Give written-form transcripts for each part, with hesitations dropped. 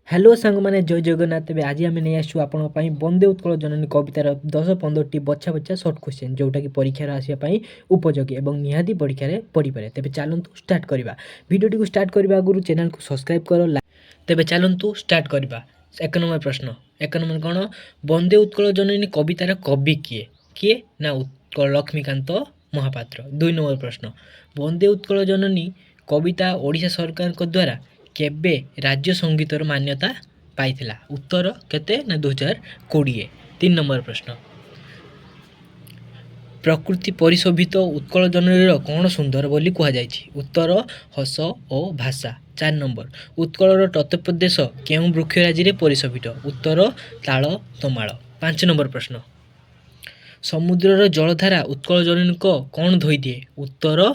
Hello सांग मैंने जय जगन्नाथ। तेज आज आम नहीं आसू आपण वंदे उत्कल जननी कवितार 10-15 बछा बछा सर्ट क्वेश्चन जोटा कि परीक्षार आसवाई उपयोगी और निहाती परीक्षा पढ़ी पारे। तेज चलतु स्टार्ट करवा भिडियो को स्टार्ट करने आगु चैनल को सब्सक्राइब कर। तेज चलतु स्टार्ट करवा। 1 नंबर प्रश्न 1 नंबर कौन वंदे उत्कल जननी कवितार कवि किए किए ना उत्कल लक्ष्मीकांत महापात्र। 2 नंबर प्रश्न वंदे उत्कल जननी कविता ओडिशा सरकार द्वारा केबे राज्य संगीतर मान्यता पाइथिला। उत्तर केते ना 2020। 3 नंबर प्रश्न प्रकृति परिशोभित उत्कल जननीर कौन सुंदर बोली कह जायछि। उत्तर हस और भाषा। 4 नंबर उत्कलर तत्प्रदेश केउं वृक्षराजी रे परिशोभित। उत्तर ताल तमाल। 5 नंबर प्रश्न समुद्रर जलधारा उत्कल जननी को कौन धोई दिए। उत्तर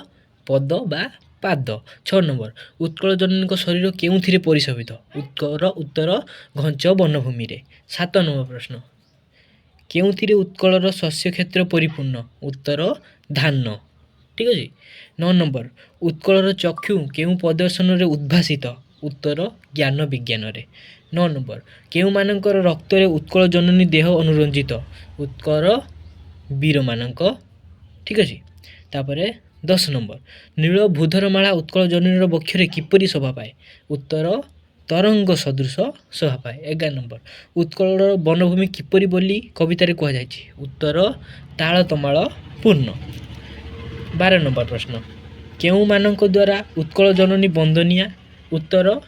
पद बा पाद। 6 नंबर उत्कल जननी शरीर केउथिरे परिशोभित। उत्तर घंच वनभूमि रे। 7 नंबर प्रश्न केउथिरे उत्कलर शस्य क्षेत्र परिपूर्ण। उत्तर धान। ठीक अच्छे। 9 नंबर उत्कलर चक्षु केउं प्रदर्शन रे उद्भासित। उत्तर ज्ञान विज्ञान रे। 9 नंबर केउं मानकर रक्त रे उत्कल जननी देह अनुरंजित। उत्तर वीर मानक। ठीक अच्छे। तापरे 10 नंबर नील भूधरमाला उत्कल जननी बक्षरे किपरि शोभा पाए। उत्तर तरंग सदृश शोभा पाए। 11 नंबर उत्कलर वनभूमि किपरि बोली कवितार कह जायछि। उत्तर ताल तमाल पूर्ण। 12 नंबर प्रश्न केउं मानक द्वारा उत्कल जननी वंदनिया। उत्तर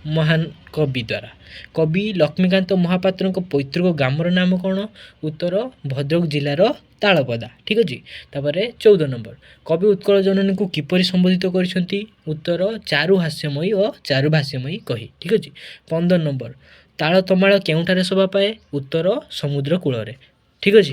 महान कवि द्वारा। कवि लक्ष्मीकांत महापात्र पैतृक ग्रामर नाम कौन। उत्तर भद्रक जिलार तालपदा। ठीक अच्छे। तापर 14 नंबर कवि उत्कल जननी को किपरि संबोधित करिसेंती। उत्तर चारु हास्यमयी और चारु भाष्यमयी कही। ठीक अच्छे। 15 नंबर ताल तमाल केउंठारे शोभा पाए। उत्तर समुद्र कूल रे। ठीक अच्छे।